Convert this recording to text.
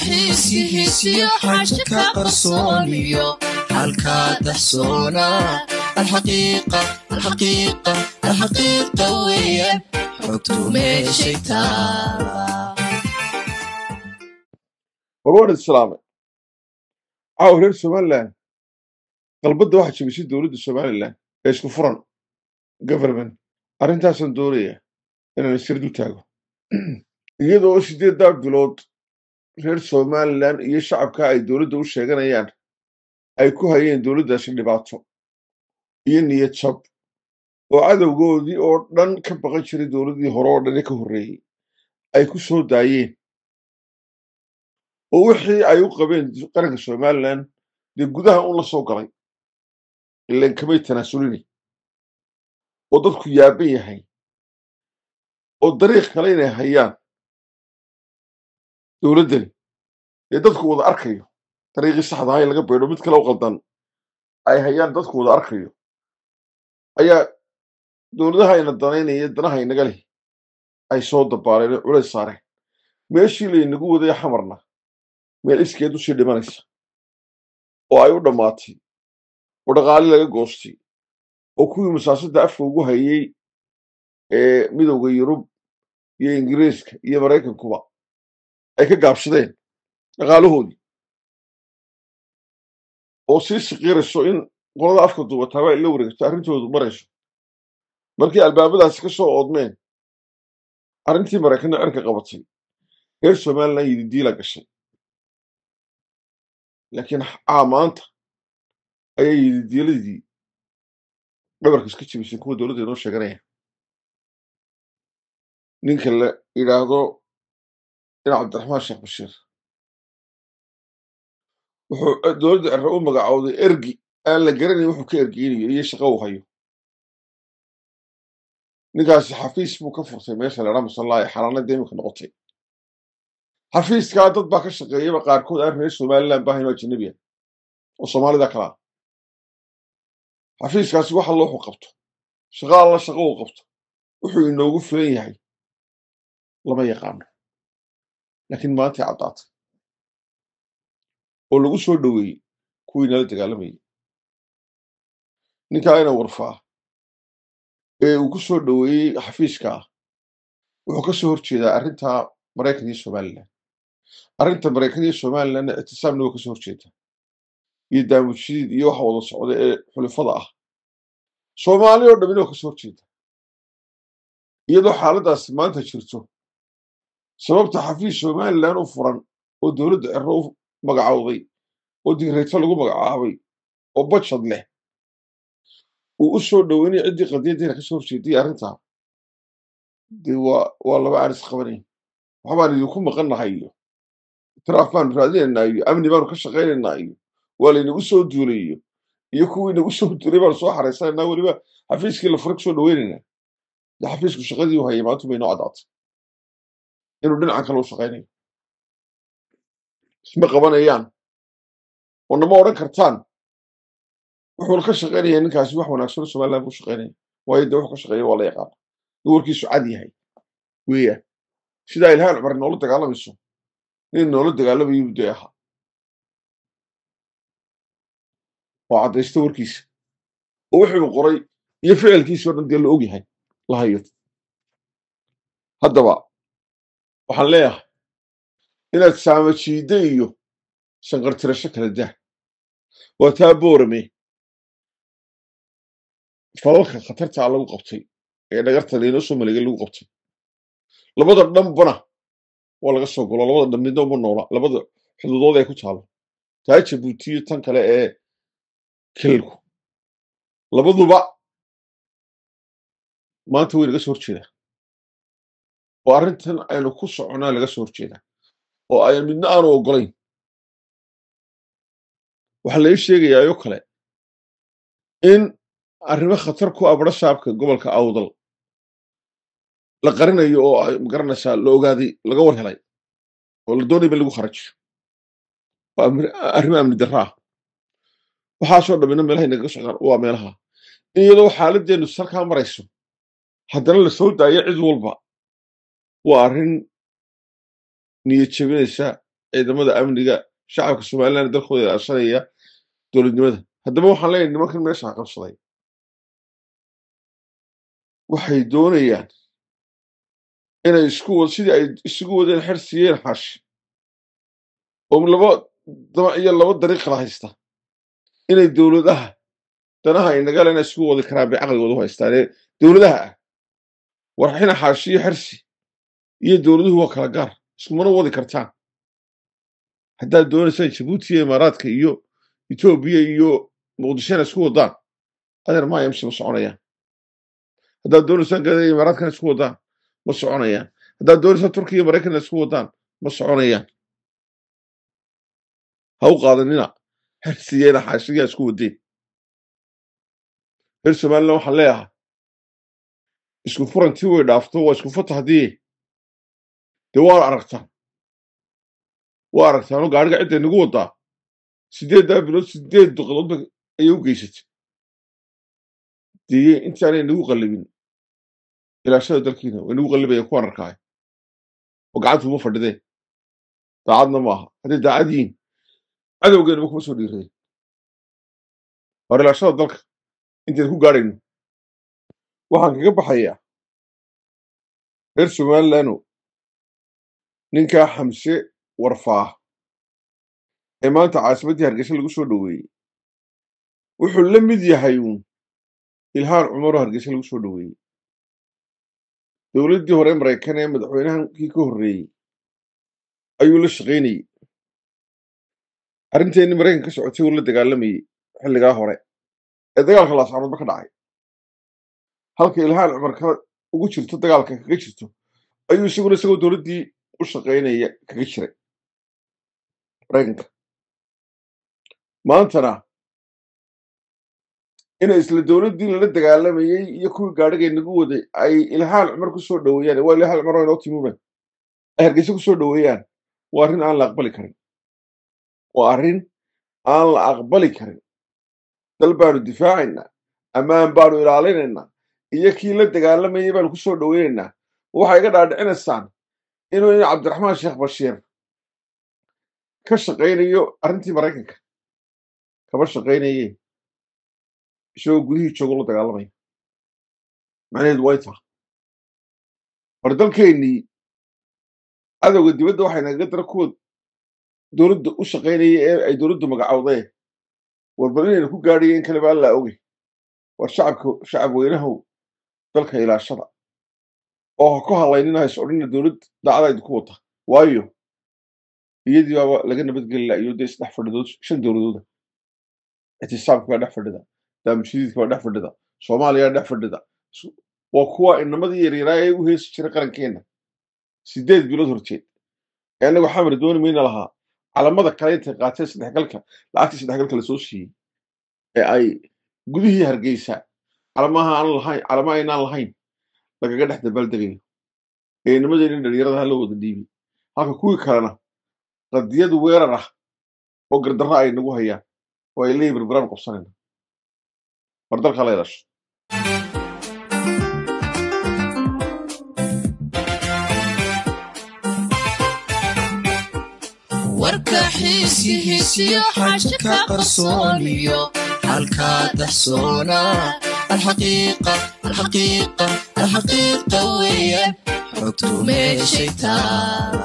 حيسي حاجك قرصونيو حالكا تحصونا الحقيقة الحقيقة الحقيقة ويا حكتو ماشي تابا ورور السلام عاو هير سومالان قلبد واحد شبيشي دولة السومالان ايش كفرن government arintaasan doonaya inaan isirdu taago iyadoo 8 bilood reer Somaliland iyo shacabka ay dawladda u sheeganayaan ay ku hayeen dawladdaasi dhibaato iyo niyad jab oo cadawgoodii oo dhan ka baqan jiray dawladdii hore oo dhan ka horreeyay ay ku soo daayeen oo wixii ay u qabeen qaranka Somaliland dee gudaha un la soo galay ileen kamay tanaasulini oo dadku yaaban yahay oo dariiq kale inay hayaan dawladdani ee dadku wada arkayo dariiqii saxda ah ee laga beedho mid kale oo qaldan ay hayaan dadku wada arkayo ayaa dawladaha ayna danaynaya danaha inaga leh ay soo dabaaleen culays saareen meeshii laynagu wadaya xamarna meel iskeed usii dhimanaysa oo ay u dhammaatay oo dhaqaale laga goostay oo kuwii masaasada afka ugu hayay ee midowga Yurub iyo Ingiriiska iyo Mareykankuba ay ka gaabsadeen dhaqaalahoodii oo sii siqirayso in qolada afka duubataaba ay la wareegto arrintoodu marayso markii albaabadaasi ka soo oodmeen arrintii Mareykanna cirka qabatay reer Somaliland yididiila gashay laakiin maanta ayay yididiiladii dhabarka iska jibisay kuwa dawladda inoo sheeganaya ninka la yidhaahdo in Cabdiraxmaan Sheekh Bashiir wuxuu dawladda cirra u magacowday ergi aan la garanayn wuxuu ka ergeynayo iyo shaqo uu hayo ninkaasi xafiis buu ka furtay meesha la ramasallaahi xaraanada imika noqotay xafiiskaa dad baa ka shaqeeyaba qaarkood aan reer Somaliland baahayn oo ajnabi ah oo Soomaalida kala ah xafiiskaasi waxa loo qabto shaqo uu qabto wuxuu inoogu filan yahay lama yaqaano laakiin maanta caddaatay oo lagu soo dhaweeyey kuwii nala dagaalamayay ninka ayna warfaa ee uu ku soo dhaweeyey xafiiska wuxuu ka soo horjeedaa arrinta Mareykan iyo Somaliland arrinta Mareykan iyo Somaliland itisaamna waa ka soo horjeedaa iyo daamushid iyo waxa wada socda ee xulafada ah Soomaaliya oo dhammaan ka soo horjeeda iyadoo xaaladaas maanta jirto sababta xafiis Somaliland u furan oo dawladda cirro u magacowday oo digreeto lagu magacaabay oo budget leh uu u soo dhaweynay ciddii qadiyadeena ka soo horjeeday arrinta dee waa laba aris qabanay waxbaan idinku maqannahay iyo tiraaf baan raadinaynaa iyo amni baanu ka shaqaynaynaa waa laynagu soo duulayo iyo kuwii nagu soo duulay baan soo xaraysanaynaa weliba xafiiskii la furay kusoo dhaweynaynaa dee xafiisku shaqadii uu hayay maanta bay noo caddaatay inuu dhinacan kale u shaqaynayo isma qabanayaan oo nama odhan kartaan wuxuuna ka shaqaynaya ninkaasi wax wanaagsan Somaliland buu shaqaynaya waayo dee wuxuu ka shaqeeya waa la yaqaana duwarkiisu cad yahay weeyaan sidaa Ilhaan Cumar noola dagaalamayso nin noola dagaalamayo buu dee ahaa oo caddaysta warkiisa oo wuxuu qoray iyo ficilkiisa oo dhan dee la og yahay la hayo haddaba waxaan leeyahay inaad saamajiida iyo shanqartirasho kala dah waa taa boorame falalka khatarta lagu qabtay ee dhagarta leeno Soomaaliga lagu qabtay labada dhanbana waa laga soo galo labada dhan midna uma noola labada xuduudood ay ku taalo taa Jabuuti iyo tan kale ee kilku labaduba maanta way laga soo horjeedaa oo arrintan aynu ku soconaa laga soo horjeedaa oo ay midna aanu ogolayn waxa la sheegayaa oo kale in arrimo khatar ku abra shaabka gobolka Awdal la qarinayo oo ay garanaysaa la ogaaday laga war helay oo la doonay in lagu kharajiyo arrimo amni darro waxaa soo dhamina meelaha inaga socdaan waa meelaha iyadoo xaaladeenu sarkaa marayso haddana la soo daayo cid walba waa arrin niyad jabinaysa ciidamada amniga shacabka Soomaaliland dalkooda ilaashanaya dowladnimada haddaba waxaan leeyahay nimankan meesha qabsaday waxay doonayaan inay sidii ay isugu wadeen xirsiiyeen xash oo laba dariiq la haysta inay dowladaha danaha ay naga leena isugu wadi karaan bay caqligoodu haystaan dowladaha warxina xaashiyo xirsi iyo dowladuhu waa kala gaar iskumana wadi kartaan haddaad doonaysaan Djibouti iyo Imaaraadka iyo Ethiopia iyo Muqdisho isku wadaan adeer ma yamshi ma soconayaan haddaad doonaysaan Gaza iyo Imaaraadka isku wadaan ma soconayaan haddaad doonaysaan Turkiya iyo Mareykanka isku wadaan ma soconayaan ha u qaadanina xirsiyeena xaashiya isku wadeen Somaliland waxaan leeyahay isku furantii way dhaafto waa isku fata haddii dee waa aragtaan gaariga cidda nagu wadaa 8 bilood 8 duqadood ayay u geysatay dee intaanay nagu qallibin ilaashada dalkiina way nagu qallibaya ku arkaay oo gacanta uma fadhideen daacadna maaha haddii daacadiin cadowgeena kuma soo dhiiradeen war ilaashada dalka intaan ku gaarayno waxaan kaga baxayaa reer Somaliland ninka Xamse Warfaa ee maanta caasimadii Hargeysa lagu soo dhaweeyay wuxuu la mid yahay Ilhaan Cumar Hargeysa lagu soo dhaweeyay dowladdii hore Mareykan ee madaxweynahankii ka horreeyay ayuu la shaqeynayay arrinteeni Mareykanka ka socotay uu la dagaalamayay xilligaa hore ee dagaalka la saameeyay ka dhacay halka Ilhaan Cumar ka ugu jirto dagaalka kaga jirto ayuu isagoo dowladdii u shaqeynaya kaga jiray Mareykanka maantana inay isla dowladdii la dagaalamayay iyo kuwii gaadhiga nagu waday ay Ilhaan Cumar ku soo dhaweeyaan waa Ilhaan Cumar oo timuuban ay Hargeysa ku soo dhaweeyaan waa arrin aan la aqbali karin dal baanu difaacaynaa ammaan baanu ilaalinaynaa iyo kii la dagaalamayay baanu ku soo dhaweynaynaa waxay iga dhaadhicinaysaan inuu Cabdiraxmaan Sheekh Bashiir ka shaqeynayo arrintii Mareykanka kaba shaqeynayay isagoo gudihii joogo la dagaalamaya macnaheedu way tahay war dalkeennii cadowga dibadda waxay nagaga dara kuwa dowladda u shaqeynaya ee ay dowladdu magacowdeen warbal inaynu ku gaadhiyeen kaleba alla ogey war shacab weynahow dalka ilaashada oo ha ku hadlaynina isodhina dowlad daacadaydu ku wata waayo iyadii baaba laga nabadgeli laha iyo dee 3 fadhidood 5 dowladooda ixtisaabka baa dhex fadhida daamshidiidka baa dhex fadhida Soomaaliya dhex fadhida waa kuwa inamadii yaryaraay ee u heesi jiray qarankeena 8 bilood horteed anagu xamar dooni mayna lahaa calamada kale intay qaateen lacagtii saddexgalka la soo siiyey ee ay gudihii Hargeysa calamaha aynaan lahayn lagaga dhex dabaaldegayo ee nimadeena dhalinyarada la wada dhiibay halka kuwii kalena qadiyadu weerar ah oo gardarro ay nagu hayaan oo ay leeyihiin barbaraan qabsanayna war dalka la ilaasho warka xiisihiisiyo xajka qarsooniyo halka dahsoona الحقيقة weeye xogtu meeshay taa